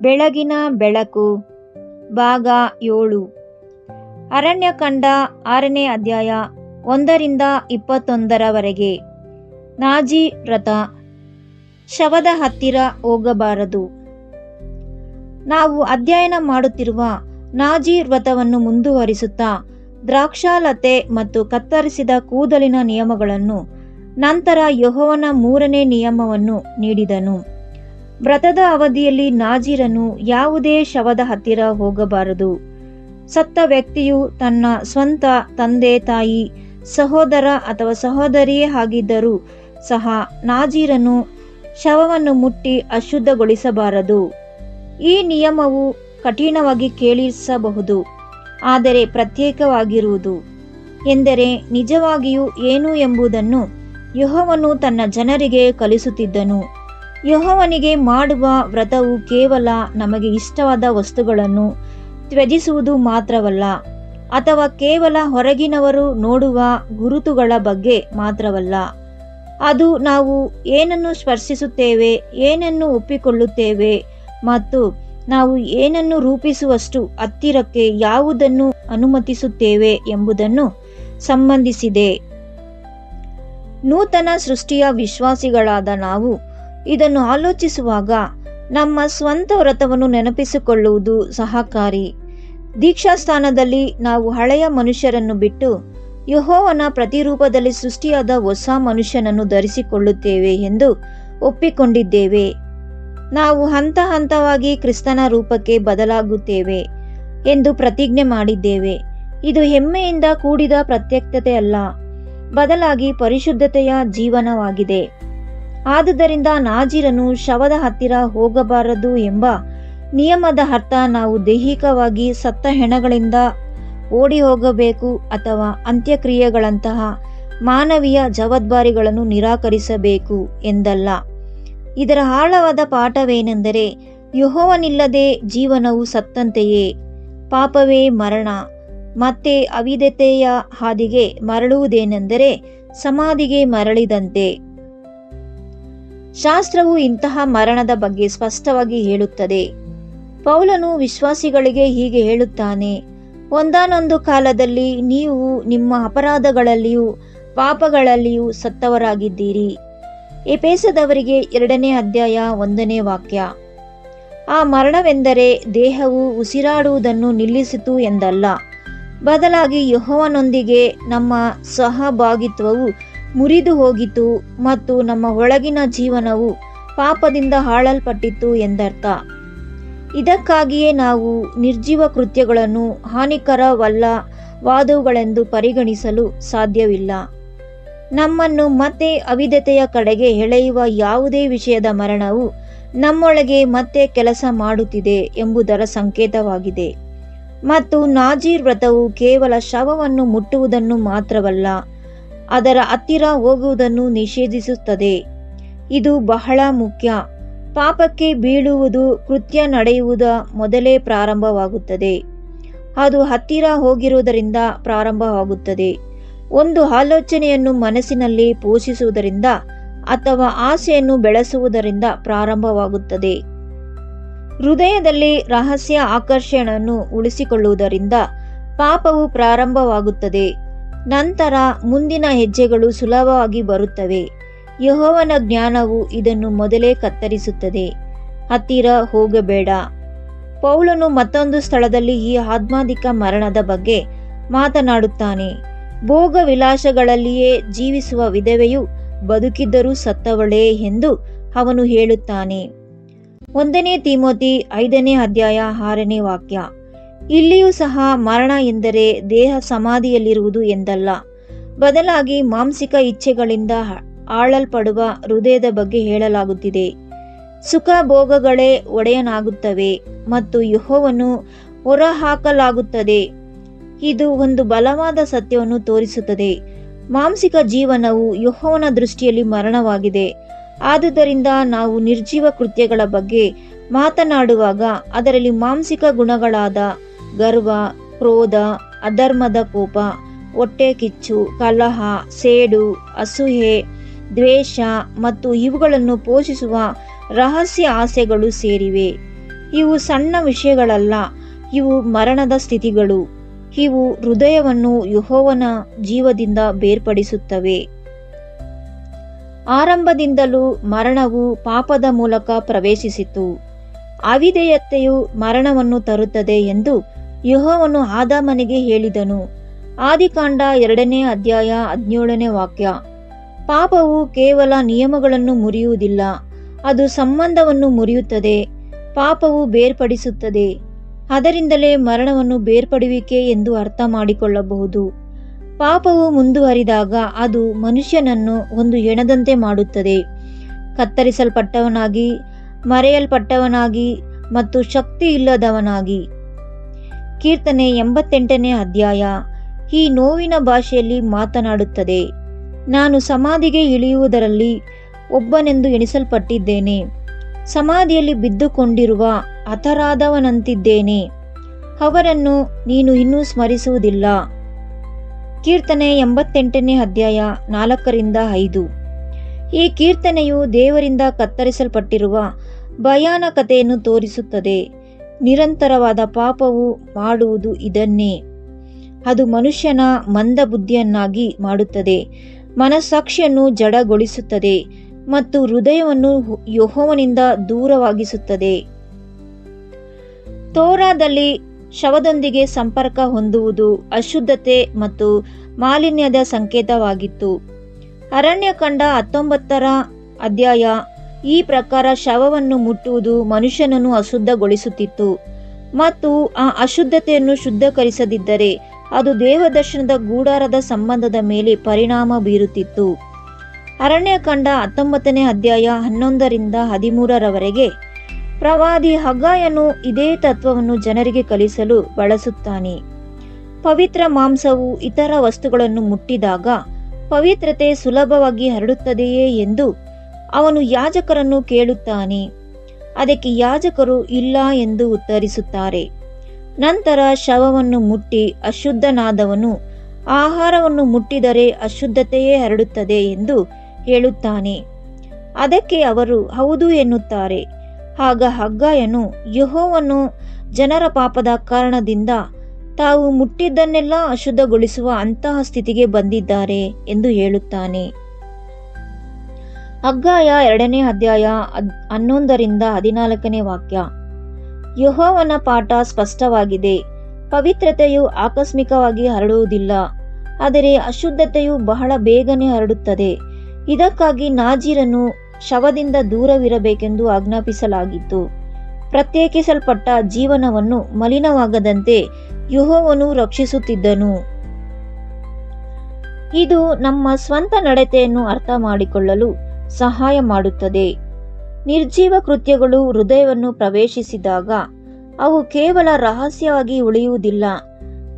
ಬೆಳಗಿನ ಬೆಳಕು ಭಾಗ 7. ಅರಣ್ಯಕಾಂಡ 6ನೇ ಅಧ್ಯಾಯ 1-21 ನಾಜಿ ವ್ರತ. ಶವದ ಹತ್ತಿರ ಹೋಗಬಾರದು. ನಾವು ಅಧ್ಯಯನ ಮಾಡುತ್ತಿರುವ ನಾಜಿ ವ್ರತವನ್ನು ಮುಂದುವರಿಸುತ್ತಾ ದ್ರಾಕ್ಷಾಲತೆ ಮತ್ತು ಕತ್ತರಿಸಿದ ಕೂದಲಿನ ನಿಯಮಗಳನ್ನು, ನಂತರ ಯೆಹೋವನ 3ನೇ ನಿಯಮವನ್ನು ನೀಡಿದನು. ವ್ರತದ ಅವಧಿಯಲ್ಲಿ ನಾಜೀರನು ಯಾವುದೇ ಶವದ ಹತ್ತಿರ ಹೋಗಬಾರದು. ಸತ್ತ ವ್ಯಕ್ತಿಯು ತನ್ನ ಸ್ವಂತ ತಂದೆ, ತಾಯಿ, ಸಹೋದರ ಅಥವಾ ಸಹೋದರಿಯೇ ಆಗಿದ್ದರೂ ಸಹ ನಾಜೀರನು ಶವವನ್ನು ಮುಟ್ಟಿ ಅಶುದ್ಧಗೊಳಿಸಬಾರದು. ಈ ನಿಯಮವು ಕಠಿಣವಾಗಿ ಕೇಳಿಸಬಹುದು, ಆದರೆ ಪ್ರತ್ಯೇಕವಾಗಿರುವುದು ಎಂದರೆ ನಿಜವಾಗಿಯೂ ಏನು ಎಂಬುದನ್ನು ಯೆಹೋವನು ತನ್ನ ಜನರಿಗೆ ಕಲಿಸುತ್ತಿದ್ದನು. ಯೆಹೋವನಿಗೆ ಮಾಡುವ ವ್ರತವು ಕೇವಲ ನಮಗೆ ಇಷ್ಟವಾದ ವಸ್ತುಗಳನ್ನು ತ್ಯಜಿಸುವುದು ಮಾತ್ರವಲ್ಲ, ಅಥವಾ ಕೇವಲ ಹೊರಗಿನವರು ನೋಡುವ ಗುರುತುಗಳ ಬಗ್ಗೆ ಮಾತ್ರವಲ್ಲ. ಅದು ನಾವು ಏನನ್ನು ಸ್ಪರ್ಶಿಸುತ್ತೇವೆ, ಏನನ್ನು ಒಪ್ಪಿಕೊಳ್ಳುತ್ತೇವೆ ಮತ್ತು ನಾವು ಏನನ್ನು ರೂಪಿಸುವಷ್ಟು ಹತ್ತಿರಕ್ಕೆ ಯಾವುದನ್ನು ಅನುಮತಿಸುತ್ತೇವೆ ಎಂಬುದನ್ನು ಸಂಬಂಧಿಸಿದೆ. ನೂತನ ಸೃಷ್ಟಿಯ ವಿಶ್ವಾಸಿಗಳಾದ ನಾವು ಇದನ್ನು ಆಲೋಚಿಸುವಾಗ ನಮ್ಮ ಸ್ವಂತ ವ್ರತವನ್ನು ನೆನಪಿಸಿಕೊಳ್ಳುವುದು ಸಹಕಾರಿ. ದೀಕ್ಷಾಸ್ಥಾನದಲ್ಲಿ ನಾವು ಹಳೆಯ ಮನುಷ್ಯರನ್ನು ಬಿಟ್ಟು ಯೆಹೋವನ ಪ್ರತಿರೂಪದಲ್ಲಿ ಸೃಷ್ಟಿಯಾದ ಹೊಸ ಮನುಷ್ಯನನ್ನು ಧರಿಸಿಕೊಳ್ಳುತ್ತೇವೆ ಎಂದು ಒಪ್ಪಿಕೊಂಡಿದ್ದೇವೆ. ನಾವು ಹಂತ ಹಂತವಾಗಿ ಕ್ರಿಸ್ತನ ರೂಪಕ್ಕೆ ಬದಲಾಗುತ್ತೇವೆ ಎಂದು ಪ್ರತಿಜ್ಞೆ ಮಾಡಿದ್ದೇವೆ. ಇದು ಹೆಮ್ಮೆಯಿಂದ ಕೂಡಿದ ಪ್ರತ್ಯಕ್ಷತೆಯಲ್ಲ, ಬದಲಾಗಿ ಪರಿಶುದ್ಧತೆಯ ಜೀವನವಾಗಿದೆ. ಆದುದರಿಂದ ನಾಜೀರನು ಶವದ ಹತ್ತಿರ ಹೋಗಬಾರದು ಎಂಬ ನಿಯಮದ ಅರ್ಥ ನಾವು ದೈಹಿಕವಾಗಿ ಸತ್ತ ಹೆಣಗಳಿಂದ ಓಡಿ ಹೋಗಬೇಕು ಅಥವಾ ಅಂತ್ಯಕ್ರಿಯೆಗಳಂತಹ ಮಾನವೀಯ ಜವಾಬ್ದಾರಿಗಳನ್ನು ನಿರಾಕರಿಸಬೇಕು ಎಂದಲ್ಲ. ಇದರ ಆಳವಾದ ಪಾಠವೇನೆಂದರೆ, ಯೆಹೋವನಿಲ್ಲದೆ ಜೀವನವು ಸತ್ತಂತೆಯೇ, ಪಾಪವೇ ಮರಣ, ಮತ್ತೆ ಅವಿಧೇಯತೆಯ ಹಾದಿಗೆ ಮರಳುವುದೇನೆಂದರೆ ಸಮಾಧಿಗೆ ಮರಳಿದಂತೆ. ಶಾಸ್ತ್ರವು ಇಂತಹ ಮರಣದ ಬಗ್ಗೆ ಸ್ಪಷ್ಟವಾಗಿ ಹೇಳುತ್ತದೆ. ಪೌಲನು ವಿಶ್ವಾಸಿಗಳಿಗೆ ಹೀಗೆ ಹೇಳುತ್ತಾನೆ: ಒಂದಾನೊಂದು ಕಾಲದಲ್ಲಿ ನೀವು ನಿಮ್ಮ ಅಪರಾಧಗಳಲ್ಲಿಯೂ ಪಾಪಗಳಲ್ಲಿಯೂ ಸತ್ತವರಾಗಿದ್ದೀರಿ. ಎಫೆಸದವರಿಗೆ 2ನೇ ಅಧ್ಯಾಯ 1ನೇ ವಾಕ್ಯ. ಆ ಮರಣವೆಂದರೆ ದೇಹವು ಉಸಿರಾಡುವುದನ್ನು ನಿಲ್ಲಿಸಿತು ಎಂದಲ್ಲ, ಬದಲಾಗಿ ಯೆಹೋವನೊಂದಿಗೆ ನಮ್ಮ ಸಹಭಾಗಿತ್ವವು ಮುರಿದು ಹೋಗಿತು ಮತ್ತು ನಮ್ಮ ಒಳಗಿನ ಜೀವನವು ಪಾಪದಿಂದ ಆಳಲ್ಪಟ್ಟಿತು ಎಂದರ್ಥ. ಇದಕ್ಕಾಗಿಯೇ ನಾವು ನಿರ್ಜೀವ ಕೃತ್ಯಗಳನ್ನು ಹಾನಿಕರವಲ್ಲವಾದವುಗಳೆಂದು ಪರಿಗಣಿಸಲು ಸಾಧ್ಯವಿಲ್ಲ. ನಮ್ಮನ್ನು ಮತ್ತೆ ಅವಿಧೇಯತೆಯ ಕಡೆಗೆ ಎಳೆಯುವ ಯಾವುದೇ ವಿಷಯದ ಮರಣವು ನಮ್ಮೊಳಗೆ ಮತ್ತೆ ಕೆಲಸ ಮಾಡುತ್ತಿದೆ ಎಂಬುದರ ಸಂಕೇತವಾಗಿದೆ. ಮತ್ತು ನಾಜೀರ್ ವ್ರತವು ಕೇವಲ ಶವವನ್ನು ಮುಟ್ಟುವುದನ್ನು ಮಾತ್ರವಲ್ಲ, ಅದರ ಹತ್ತಿರ ಹೋಗುವುದನ್ನು ನಿಷೇಧಿಸುತ್ತದೆ. ಇದು ಬಹಳ ಮುಖ್ಯ. ಪಾಪಕ್ಕೆ ಬೀಳುವುದು ಕೃತ್ಯ ನಡೆಯುವುದ ಮೊದಲೇ ಪ್ರಾರಂಭವಾಗುತ್ತದೆ. ಅದು ಹತ್ತಿರ ಹೋಗಿರುವುದರಿಂದ ಪ್ರಾರಂಭವಾಗುತ್ತದೆ. ಒಂದು ಆಲೋಚನೆಯನ್ನು ಮನಸ್ಸಿನಲ್ಲಿ ಪೋಷಿಸುವುದರಿಂದ ಅಥವಾ ಆಸೆಯನ್ನು ಬೆಳೆಸುವುದರಿಂದ ಪ್ರಾರಂಭವಾಗುತ್ತದೆ. ಹೃದಯದಲ್ಲಿ ರಹಸ್ಯ ಆಕರ್ಷಣೆಯನ್ನು ಉಳಿಸಿಕೊಳ್ಳುವುದರಿಂದ ಪಾಪವು ಪ್ರಾರಂಭವಾಗುತ್ತದೆ. ನಂತರ ಮುಂದಿನ ಹೆಜ್ಜೆಗಳು ಸುಲಭವಾಗಿ ಬರುತ್ತವೆ. ಯೆಹೋವನ ಜ್ಞಾನವು ಇದನ್ನು ಮೊದಲೇ ಕತ್ತರಿಸುತ್ತದೆ. ಹತ್ತಿರ ಹೋಗಬೇಡ. ಪೌಲನು ಮತ್ತೊಂದು ಸ್ಥಳದಲ್ಲಿ ಈ ಆತ್ಮಾಧಿಕ ಮರಣದ ಬಗ್ಗೆ ಮಾತನಾಡುತ್ತಾನೆ. ಭೋಗ ವಿಲಾಸಗಳಲ್ಲಿಯೇ ಜೀವಿಸುವ ವಿಧವೆಯು ಬದುಕಿದ್ದರೂ ಸತ್ತವಳೇ ಎಂದು ಅವನು ಹೇಳುತ್ತಾನೆ. 1ನೇ ತಿಮೋಥಿ 5ನೇ ಅಧ್ಯಾಯ 6ನೇ ವಾಕ್ಯ. ಇಲ್ಲಿಯೂ ಸಹ ಮರಣ ಎಂದರೆ ದೇಹ ಸಮಾಧಿಯಲ್ಲಿರುವುದು ಎಂದಲ್ಲ, ಬದಲಾಗಿ ಮಾಂಸಿಕ ಇಚ್ಛೆಗಳಿಂದ ಆಳಲ್ಪಡುವ ಹೃದಯದ ಬಗ್ಗೆ ಹೇಳಲಾಗುತ್ತಿದೆ. ಸುಖ ಭೋಗಗಳೇ ಒಡೆಯನಾಗುತ್ತವೆ ಮತ್ತು ಯೆಹೋವನು ಹೊರಹಾಕಲಾಗುತ್ತದೆ. ಇದು ಒಂದು ಬಲವಾದ ಸತ್ಯವನ್ನು ತೋರಿಸುತ್ತದೆ. ಮಾಂಸಿಕ ಜೀವನವು ಯೆಹೋವನ ದೃಷ್ಟಿಯಲ್ಲಿ ಮರಣವಾಗಿದೆ. ಆದುದರಿಂದ ನಾವು ನಿರ್ಜೀವ ಕೃತ್ಯಗಳ ಬಗ್ಗೆ ಮಾತನಾಡುವಾಗ ಅದರಲ್ಲಿ ಮಾಂಸಿಕ ಗುಣಗಳಾದ ಗರ್ವ, ಕ್ರೋಧ, ಅಧರ್ಮದ ಕೋಪ, ಹೊಟ್ಟೆ ಕಿಚ್ಚು, ಕಲಹ, ಸೇಡು, ಅಸೂಯೆ, ದ್ವೇಷ ಮತ್ತು ಇವುಗಳನ್ನು ಪೋಷಿಸುವ ರಹಸ್ಯ ಆಸೆಗಳು ಸೇರಿವೆ. ಇವು ಸಣ್ಣ ವಿಷಯಗಳಲ್ಲ, ಇವು ಮರಣದ ಸ್ಥಿತಿಗಳು. ಇವು ಹೃದಯವನ್ನು ಯೆಹೋವನ ಜೀವದಿಂದ ಬೇರ್ಪಡಿಸುತ್ತವೆ. ಆರಂಭದಿಂದಲೂ ಮರಣವು ಪಾಪದ ಮೂಲಕ ಪ್ರವೇಶಿಸಿತು. ಅವಿಧೇಯತೆಯು ಮರಣವನ್ನು ತರುತ್ತದೆ ಎಂದು ಯೆಹೋವನು ಆದಾಮನಿಗೆ ಹೇಳಿದನು. ಆದಿಕಾಂಡ 2ನೇ ಅಧ್ಯಾಯ 17ನೇ ವಾಕ್ಯ. ಪಾಪವು ಕೇವಲ ನಿಯಮಗಳನ್ನು ಮುರಿಯುವುದಿಲ್ಲ, ಅದು ಸಂಬಂಧವನ್ನು ಮುರಿಯುತ್ತದೆ. ಪಾಪವು ಬೇರ್ಪಡಿಸುತ್ತದೆ. ಅದರಿಂದಲೇ ಮರಣವನ್ನು ಬೇರ್ಪಡುವಿಕೆ ಎಂದು ಅರ್ಥ ಮಾಡಿಕೊಳ್ಳಬಹುದು. ಪಾಪವು ಮುಂದುವರಿದಾಗ ಅದು ಮನುಷ್ಯನನ್ನು ಒಂದು ಹೆಣದಂತೆ ಮಾಡುತ್ತದೆ, ಕತ್ತರಿಸಲ್ಪಟ್ಟವನಾಗಿ, ಮರೆಯಲ್ಪಟ್ಟವನಾಗಿ ಮತ್ತು ಶಕ್ತಿ ಇಲ್ಲದವನಾಗಿ. ಕೀರ್ತನೆ 88ನೇ ಅಧ್ಯಾಯ ಈ ನೋವಿನ ಭಾಷೆಯಲ್ಲಿ ಮಾತನಾಡುತ್ತದೆ. ನಾನು ಸಮಾಧಿಗೆ ಇಳಿಯುವುದರಲ್ಲಿ ಒಬ್ಬನೆಂದು ಎಣಿಸಲ್ಪಟ್ಟಿದ್ದೇನೆ, ಸಮಾಧಿಯಲ್ಲಿ ಬಿದ್ದುಕೊಂಡಿರುವ ಹತರಾದವನಂತಿದ್ದೇನೆ. ಅವರನ್ನು ನೀನು ಇನ್ನೂ ಸ್ಮರಿಸುವುದಿಲ್ಲ. ಕೀರ್ತನೆ 88ನೇ ಅಧ್ಯಾಯ 4-5. ಈ ಕೀರ್ತನೆಯು ದೇವರಿಂದ ಕತ್ತರಿಸಲ್ಪಟ್ಟಿರುವ ಭಯಾನಕತೆಯನ್ನು ತೋರಿಸುತ್ತದೆ. ನಿರಂತರವಾದ ಪಾಪವು ಮಾಡುವುದು ಇದನ್ನೇ. ಅದು ಮನುಷ್ಯನ ಮಂದಬುದ್ಧಿಯನ್ನಾಗಿ ಮಾಡುತ್ತದೆ, ಮನಸ್ಸಾಕ್ಷಿಯನ್ನು ಜಡಗೊಳಿಸುತ್ತದೆ ಮತ್ತು ಹೃದಯವನ್ನು ಯೆಹೋವನಿಂದ ದೂರವಾಗಿಸುತ್ತದೆ. ತೋರಾದಲ್ಲಿ ಶವದೊಂದಿಗೆ ಸಂಪರ್ಕ ಹೊಂದುವುದು ಅಶುದ್ಧತೆ ಮತ್ತು ಮಾಲಿನ್ಯದ ಸಂಕೇತವಾಗಿತ್ತು. ಅರಣ್ಯಕಾಂಡ 19ರ ಅಧ್ಯಾಯ ಈ ಪ್ರಕಾರ ಶವವನ್ನು ಮುಟ್ಟುವುದು ಮನುಷ್ಯನನ್ನು ಅಶುದ್ಧಗೊಳಿಸುತ್ತಿತ್ತು ಮತ್ತು ಆ ಅಶುದ್ಧತೆಯನ್ನು ಶುದ್ಧೀಕರಿಸದಿದ್ದರೆ ಅದು ದೇವದರ್ಶನದ ಗುಡಾರದ ಸಂಬಂಧದ ಮೇಲೆ ಪರಿಣಾಮ ಬೀರುತ್ತಿತ್ತು. ಅರಣ್ಯಕಾಂಡ 19ನೇ ಅಧ್ಯಾಯ 11-13 ಪ್ರವಾದಿ ಹಗ್ಗಾಯನು ಇದೇ ತತ್ವವನ್ನು ಜನರಿಗೆ ಕಲಿಸಲು ಬಳಸುತ್ತಾನೆ. ಪವಿತ್ರ ಮಾಂಸವು ಇತರ ವಸ್ತುಗಳನ್ನು ಮುಟ್ಟಿದಾಗ ಪವಿತ್ರತೆ ಸುಲಭವಾಗಿ ಹರಡುತ್ತದೆಯೇ ಎಂದು ಅವನು ಯಾಜಕರನ್ನು ಕೇಳುತ್ತಾನೆ. ಅದಕ್ಕೆ ಯಾಜಕರು ಇಲ್ಲ ಎಂದು ಉತ್ತರಿಸುತ್ತಾರೆ. ನಂತರ ಶವವನ್ನು ಮುಟ್ಟಿ ಅಶುದ್ಧನಾದವನು ಆಹಾರವನ್ನು ಮುಟ್ಟಿದರೆ ಅಶುದ್ಧತೆಯೇ ಹರಡುತ್ತದೆ ಎಂದು ಹೇಳುತ್ತಾನೆ. ಅದಕ್ಕೆ ಅವರು ಹೌದು ಎನ್ನುತ್ತಾರೆ. ಆಗ ಹಗ್ಗಾಯನು ಯೆಹೋವನು ಜನರ ಪಾಪದ ಕಾರಣದಿಂದ ತಾವು ಮುಟ್ಟಿದ್ದನ್ನೆಲ್ಲ ಅಶುದ್ಧಗೊಳಿಸುವ ಅಂತಹ ಸ್ಥಿತಿಗೆ ಬಂದಿದ್ದಾರೆ ಎಂದು ಹೇಳುತ್ತಾನೆ. ಹಗ್ಗಾಯ 2ನೇ ಅಧ್ಯಾಯ 11-14 ವಾಕ್ಯ. ಯೆಹೋವನ ಪಾಠ ಸ್ಪಷ್ಟವಾಗಿದೆ. ಪವಿತ್ರತೆಯು ಆಕಸ್ಮಿಕವಾಗಿ ಹರಡುವುದಿಲ್ಲ, ಆದರೆ ಅಶುದ್ಧತೆಯು ಬಹಳ ಬೇಗನೆ ಹರಡುತ್ತದೆ. ಇದಕ್ಕಾಗಿ ನಾಜೀರನು ಶವದಿಂದ ದೂರವಿರಬೇಕೆಂದು ಆಜ್ಞಾಪಿಸಲಾಗಿತ್ತು. ಪ್ರತ್ಯೇಕಿಸಲ್ಪಟ್ಟ ಜೀವನವನ್ನು ಮಲಿನವಾಗದಂತೆ ಯೆಹೋವನು ರಕ್ಷಿಸುತ್ತಿದ್ದನು. ಇದು ನಮ್ಮ ಸ್ವಂತ ನಡತೆಯನ್ನು ಅರ್ಥ ಮಾಡಿಕೊಳ್ಳಲು ಸಹಾಯ ಮಾಡುತ್ತದೆ. ನಿರ್ಜೀವ ಕೃತ್ಯಗಳು ಹೃದಯವನ್ನು ಪ್ರವೇಶಿಸಿದಾಗ ಅವು ಕೇವಲ ರಹಸ್ಯವಾಗಿ ಉಳಿಯುವುದಿಲ್ಲ,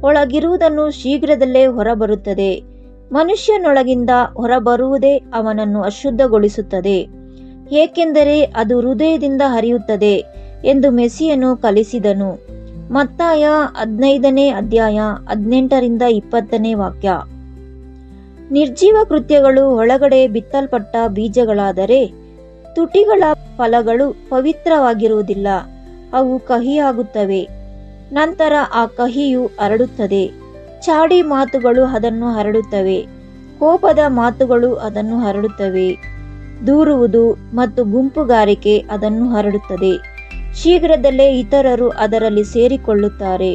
ಒಳಗಿರುವುದನ್ನು ಶೀಘ್ರದಲ್ಲೇ ಹೊರಬರುತ್ತದೆ. ಮನುಷ್ಯನೊಳಗಿಂದ ಹೊರಬರುವುದೇ ಅವನನ್ನು ಅಶುದ್ಧಗೊಳಿಸುತ್ತದೆ, ಏಕೆಂದರೆ ಅದು ಹೃದಯದಿಂದ ಹರಿಯುತ್ತದೆ ಎಂದು ಮೆಸ್ಸಿಯನು ಕಲಿಸಿದನು. ಮತ್ತಾಯ 15ನೇ ಅಧ್ಯಾಯ 18-20 ವಾಕ್ಯ. ನಿರ್ಜೀವ ಕೃತ್ಯಗಳು ಒಳಗಡೆ ಬಿತ್ತಲ್ಪಟ್ಟ ಬೀಜಗಳಾದರೆ ತುಟಿಗಳ ಫಲಗಳು ಪವಿತ್ರವಾಗಿರುವುದಿಲ್ಲ, ಅವು ಕಹಿಯಾಗುತ್ತವೆ. ನಂತರ ಆ ಕಹಿಯು ಹರಡುತ್ತದೆ. ಚಾಡಿ ಮಾತುಗಳು ಅದನ್ನು ಹರಡುತ್ತವೆ, ಕೋಪದ ಮಾತುಗಳು ಅದನ್ನು ಹರಡುತ್ತವೆ. ದೂರುವುದು ಮತ್ತು ಗುಂಪುಗಾರಿಕೆ ಅದನ್ನು ಹರಡುತ್ತದೆ. ಶೀಘ್ರದಲ್ಲೇ ಇತರರು ಅದರಲ್ಲಿ ಸೇರಿಕೊಳ್ಳುತ್ತಾರೆ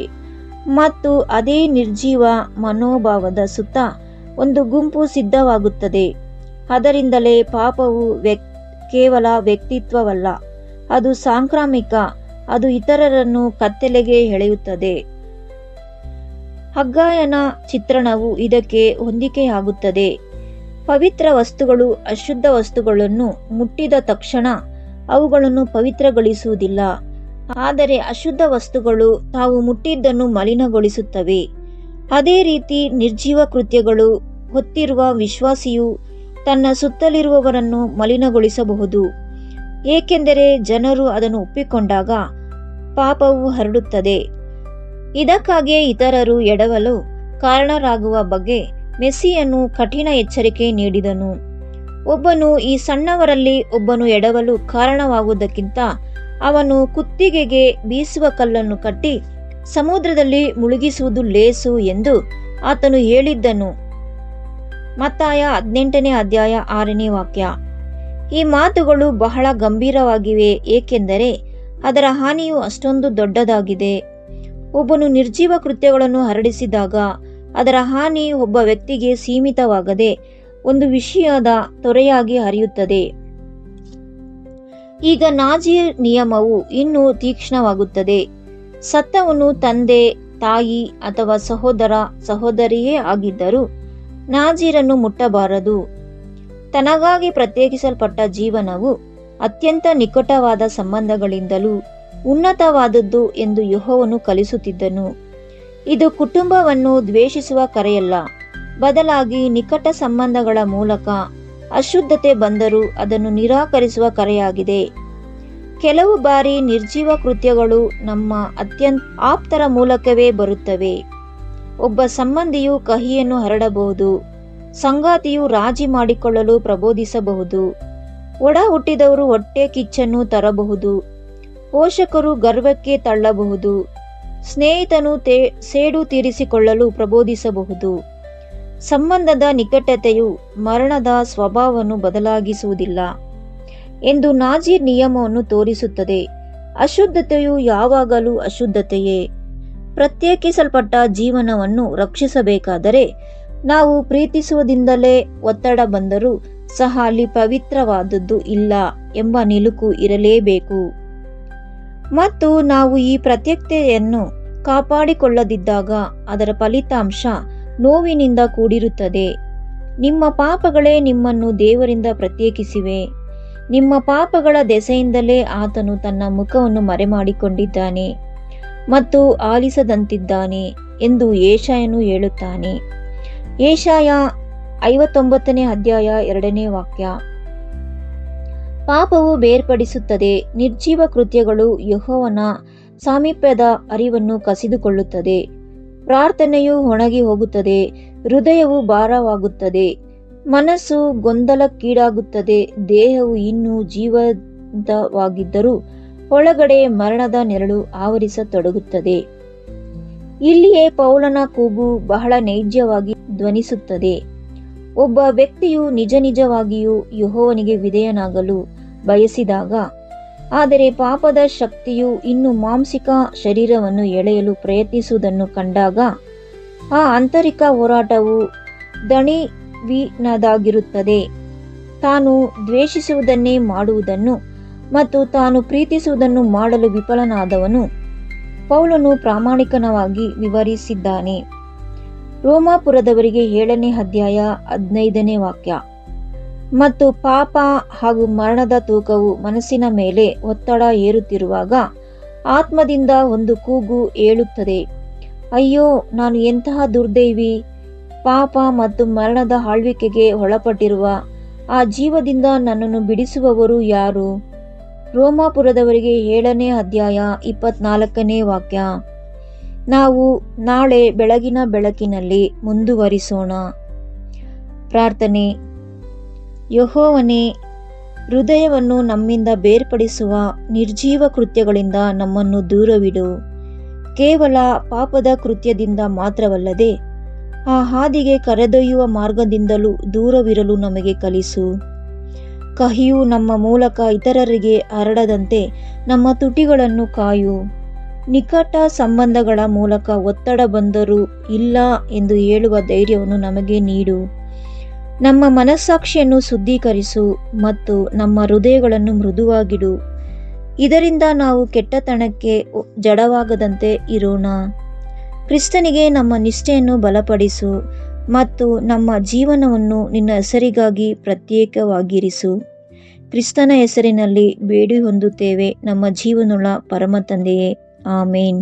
ಮತ್ತು ಅದೇ ನಿರ್ಜೀವ ಮನೋಭಾವದ ಸುತ್ತ ಒಂದು ಗುಂಪು ಸಿದ್ಧವಾಗುತ್ತದೆ. ಅದರಿಂದಲೇ ಪಾಪವು ಕೇವಲ ವ್ಯಕ್ತಿತ್ವವಲ್ಲ, ಅದು ಸಾಂಕ್ರಾಮಿಕ, ಅದು ಇತರರನ್ನು ಕತ್ತಲೆಗೆ ಎಳೆಯುತ್ತದೆ. ಹಗ್ಗಾಯನ ಚಿತ್ರಣವು ಇದಕ್ಕೆ ಹೊಂದಿಕೆಯಾಗುತ್ತದೆ. ಪವಿತ್ರ ವಸ್ತುಗಳು ಅಶುದ್ಧ ವಸ್ತುಗಳನ್ನು ಮುಟ್ಟಿದ ತಕ್ಷಣ ಅವುಗಳನ್ನು ಪವಿತ್ರಗೊಳಿಸುವುದಿಲ್ಲ, ಆದರೆ ಅಶುದ್ಧ ವಸ್ತುಗಳು ತಾವು ಮುಟ್ಟಿದ್ದನ್ನು ಮಲಿನಗೊಳಿಸುತ್ತವೆ. ಅದೇ ರೀತಿ ನಿರ್ಜೀವ ಕೃತ್ಯಗಳು ಹೊತ್ತಿರುವ ವಿಶ್ವಾಸಿಯು ತನ್ನ ಸುತ್ತಲಿರುವವರನ್ನು ಮಲಿನಗೊಳಿಸಬಹುದು, ಏಕೆಂದರೆ ಜನರು ಅದನ್ನು ಒಪ್ಪಿಕೊಂಡಾಗ ಪಾಪವು ಹರಡುತ್ತದೆ. ಇದಕ್ಕಾಗಿಯೇ ಇತರರು ಎಡವಲು ಕಾರಣರಾಗುವ ಬಗ್ಗೆ ಮೆಸ್ಸಿಯನು ಕಠಿಣ ಎಚ್ಚರಿಕೆ ನೀಡಿದನು. ಒಬ್ಬನು ಈ ಸಣ್ಣವರಲ್ಲಿ ಒಬ್ಬನು ಎಡವಲು ಕಾರಣವಾಗುವುದಕ್ಕಿಂತ ಅವನು ಕುತ್ತಿಗೆಗೆ ಬೀಸುವ ಕಲ್ಲನ್ನು ಕಟ್ಟಿ ಸಮುದ್ರದಲ್ಲಿ ಮುಳುಗಿಸುವುದು ಲೇಸು ಎಂದು ಆತನು ಹೇಳಿದ್ದನು. ಮತ್ತಾಯ 18ನೇ ಅಧ್ಯಾಯ 6ನೇ ವಾಕ್ಯ. ಈ ಮಾತುಗಳು ಬಹಳ ಗಂಭೀರವಾಗಿವೆ, ಏಕೆಂದರೆ ಅದರ ಹಾನಿಯು ಅಷ್ಟೊಂದು ದೊಡ್ಡದಾಗಿದೆ. ಒಬ್ಬನು ನಿರ್ಜೀವ ಕೃತ್ಯಗಳನ್ನು ಹರಡಿಸಿದಾಗ ಅದರ ಹಾನಿ ಒಬ್ಬ ವ್ಯಕ್ತಿಗೆ ಸೀಮಿತವಾಗದೆ ಒಂದು ವಿಷಯದ ತೊರೆಯಾಗಿ ಹರಿಯುತ್ತದೆ. ಈಗ ನಾಜೀರ್ ನಿಯಮವು ಇನ್ನೂ ತೀಕ್ಷ್ಣವಾಗುತ್ತದೆ. ಸತ್ತವನು ತಂದೆ, ತಾಯಿ ಅಥವಾ ಸಹೋದರ ಸಹೋದರಿಯೇ ಆಗಿದ್ದರೂ ನಾಜೀರನ್ನು ಮುಟ್ಟಬಾರದು. ತನಗಾಗಿ ಪ್ರತ್ಯೇಕಿಸಲ್ಪಟ್ಟ ಜೀವನವು ಅತ್ಯಂತ ನಿಕಟವಾದ ಸಂಬಂಧಗಳಿಂದಲೂ ಉನ್ನತವಾದದ್ದು ಎಂದು ಯೆಹೋವನು ಕಲಿಸುತ್ತಿದ್ದನು. ಇದು ಕುಟುಂಬವನ್ನು ದ್ವೇಷಿಸುವ ಕರೆಯಲ್ಲ, ಬದಲಾಗಿ ನಿಕಟ ಸಂಬಂಧಗಳ ಮೂಲಕ ಅಶುದ್ಧತೆ ಬಂದರೂ ಅದನ್ನು ನಿರಾಕರಿಸುವ ಕರೆಯಾಗಿದೆ. ಕೆಲವು ಬಾರಿ ನಿರ್ಜೀವ ಕೃತ್ಯಗಳು ನಮ್ಮ ಅತ್ಯಂತ ಆಪ್ತರ ಮೂಲಕವೇ ಬರುತ್ತವೆ. ಒಬ್ಬ ಸಂಬಂಧಿಯು ಕಹಿಯನ್ನು ಹರಡಬಹುದು, ಸಂಗಾತಿಯು ರಾಜಿ ಮಾಡಿಕೊಳ್ಳಲು ಪ್ರಬೋಧಿಸಬಹುದು, ಒಡ ಹುಟ್ಟಿದವರು ಹೊಟ್ಟೆ ಕಿಚ್ಚನ್ನು ತರಬಹುದು, ಪೋಷಕರು ಗರ್ವಕ್ಕೆ ತಳ್ಳಬಹುದು, ಸ್ನೇಹಿತನು ಸೇಡು ತೀರಿಸಿಕೊಳ್ಳಲು ಪ್ರಬೋಧಿಸಬಹುದು. ಸಂಬಂಧದ ನಿಕಟತೆಯು ಮರಣದ ಸ್ವಭಾವವನ್ನು ಬದಲಾಗಿಸುವುದಿಲ್ಲ ಎಂದು ನಾಜೀರ್ ನಿಯಮವನ್ನು ತೋರಿಸುತ್ತದೆ. ಅಶುದ್ಧತೆಯು ಯಾವಾಗಲೂ ಅಶುದ್ಧತೆಯೇ. ಪ್ರತ್ಯೇಕಿಸಲ್ಪಟ್ಟ ಜೀವನವನ್ನು ರಕ್ಷಿಸಬೇಕಾದರೆ ನಾವು ಪ್ರೀತಿಸುವುದಿಂದಲೇ ಒತ್ತಡ ಬಂದರೂ ಸಹ ಅಲ್ಲಿ ಪವಿತ್ರವಾದದ್ದು ಇಲ್ಲ ಎಂಬ ನಿಲುಕು ಇರಲೇಬೇಕು. ಮತ್ತು ನಾವು ಈ ಪ್ರತ್ಯೇಕತೆಯನ್ನು ಕಾಪಾಡಿಕೊಳ್ಳದಿದ್ದಾಗ ಅದರ ಫಲಿತಾಂಶ ನೋವಿನಿಂದ ಕೂಡಿರುತ್ತದೆ. ನಿಮ್ಮ ಪಾಪಗಳೇ ನಿಮ್ಮನ್ನು ದೇವರಿಂದ ಪ್ರತ್ಯೇಕಿಸಿವೆ. ನಿಮ್ಮ ಪಾಪಗಳ ದೆಸೆಯಿಂದಲೇ ಆತನು ತನ್ನ ಮುಖವನ್ನು ಮರೆಮಾಡಿಕೊಂಡಿದ್ದಾನೆ ಮತ್ತು ಆಲಿಸದಂತಿದ್ದಾನೆ ಎಂದು ಯೆಶಾಯನು ಹೇಳುತ್ತಾನೆ. ಯೆಶಾಯ 59ನೇ ಅಧ್ಯಾಯ 2ನೇ ವಾಕ್ಯ. ಪಾಪವು ಬೇರ್ಪಡಿಸುತ್ತದೆ. ನಿರ್ಜೀವ ಕೃತ್ಯಗಳು ಯೆಹೋವನ ಸಾಮೀಪ್ಯದ ಅರಿವನ್ನು ಕಸಿದುಕೊಳ್ಳುತ್ತದೆ. ಪ್ರಾರ್ಥನೆಯು ಒಣಗಿ ಹೋಗುತ್ತದೆ, ಹೃದಯವು ಭಾರವಾಗುತ್ತದೆ, ಮನಸ್ಸು ಗೊಂದಲಕ್ಕೀಡಾಗುತ್ತದೆ, ದೇಹವು ಇನ್ನೂ ಜೀವಂತವಾಗಿದ್ದರೂ ಒಳಗಡೆ ಮರಣದ ನೆರಳು ಆವರಿಸತೊಡಗುತ್ತದೆ. ಇಲ್ಲಿಯೇ ಪೌಲನ ಕೂಗು ಬಹಳ ನೈಜವಾಗಿ ಧ್ವನಿಸುತ್ತದೆ. ಒಬ್ಬ ವ್ಯಕ್ತಿಯು ನಿಜವಾಗಿಯೂ ಯೆಹೋವನಿಗೆ ವಿಧೇಯನಾಗಲು ಬಯಸಿದಾಗ, ಆದರೆ ಪಾಪದ ಶಕ್ತಿಯು ಇನ್ನು ಮಾಂಸಿಕ ಶರೀರವನ್ನು ಎಳೆಯಲು ಪ್ರಯತ್ನಿಸುವುದನ್ನು ಕಂಡಾಗ ಆ ಆಂತರಿಕ ಹೋರಾಟವು ದಣಿವಿನದಾಗಿರುತ್ತದೆ. ತಾನು ದ್ವೇಷಿಸುವುದನ್ನೇ ಮಾಡುವುದನ್ನು ಮತ್ತು ತಾನು ಪ್ರೀತಿಸುವುದನ್ನು ಮಾಡಲು ವಿಫಲನಾದವನು ಪೌಲನು ಪ್ರಾಮಾಣಿಕವಾಗಿ ವಿವರಿಸಿದ್ದಾನೆ. ರೋಮಾಪುರದವರಿಗೆ 7ನೇ ಅಧ್ಯಾಯ 15ನೇ ವಾಕ್ಯ. ಮತ್ತು ಪಾಪ ಹಾಗೂ ಮರಣದ ತೂಕವು ಮನಸ್ಸಿನ ಮೇಲೆ ಒತ್ತಡ ಏರುತ್ತಿರುವಾಗ ಆತ್ಮದಿಂದ ಒಂದು ಕೂಗು ಏಳುತ್ತದೆ, ಅಯ್ಯೋ, ನಾನು ಎಂತಹ ದುರ್ದೈವಿ! ಪಾಪ ಮತ್ತು ಮರಣದ ಆಳ್ವಿಕೆಗೆ ಒಳಪಟ್ಟಿರುವ ಆ ಜೀವದಿಂದ ನನ್ನನ್ನು ಬಿಡಿಸುವವರು ಯಾರು? ರೋಮಾಪುರದವರಿಗೆ 7ನೇ ಅಧ್ಯಾಯ 24ನೇ ವಾಕ್ಯ. ನಾವು ನಾಳೆ ಬೆಳಗಿನ ಬೆಳಕಿನಲ್ಲಿ ಮುಂದುವರಿಸೋಣ. ಪ್ರಾರ್ಥನೆ. ಯೆಹೋವನೇ, ಹೃದಯವನ್ನು ನಮ್ಮಿಂದ ಬೇರ್ಪಡಿಸುವ ನಿರ್ಜೀವ ಕೃತ್ಯಗಳಿಂದ ನಮ್ಮನ್ನು ದೂರವಿಡು. ಕೇವಲ ಪಾಪದ ಕೃತ್ಯದಿಂದ ಮಾತ್ರವಲ್ಲದೆ ಆ ಹಾದಿಗೆ ಕರೆದೊಯ್ಯುವ ಮಾರ್ಗದಿಂದಲೂ ದೂರವಿರಲು ನಮಗೆ ಕಲಿಸು. ಕಹಿಯು ನಮ್ಮ ಮೂಲಕ ಇತರರಿಗೆ ಹರಡದಂತೆ ನಮ್ಮ ತುಟಿಗಳನ್ನು ಕಾಯು. ನಿಕಟ ಸಂಬಂಧಗಳ ಮೂಲಕ ಒತ್ತಡ ಬಂದರೂ ಇಲ್ಲ ಎಂದು ಹೇಳುವ ಧೈರ್ಯವನ್ನು ನಮಗೆ ನೀಡು. ನಮ್ಮ ಮನಸ್ಸಾಕ್ಷಿಯನ್ನು ಶುದ್ಧೀಕರಿಸು ಮತ್ತು ನಮ್ಮ ಹೃದಯಗಳನ್ನು ಮೃದುವಾಗಿಡು. ಇದರಿಂದ ನಾವು ಕೆಟ್ಟತನಕ್ಕೆ ಜಡವಾಗದಂತೆ ಇರೋಣ. ಕ್ರಿಸ್ತನಿಗೆ ನಮ್ಮ ನಿಷ್ಠೆಯನ್ನು ಬಲಪಡಿಸು ಮತ್ತು ನಮ್ಮ ಜೀವನವನ್ನು ನಿನ್ನ ಹೆಸರಿಗಾಗಿ ಪ್ರತ್ಯೇಕವಾಗಿರಿಸು. ಕ್ರಿಸ್ತನ ಹೆಸರಿನಲ್ಲಿ ಬೇಡಿ ಹೊಂದುತ್ತೇವೆ ನಮ್ಮ ಜೀವನುಳ್ಳ ಪರಮ ತಂದೆಯೇ, ಆಮೇನ್.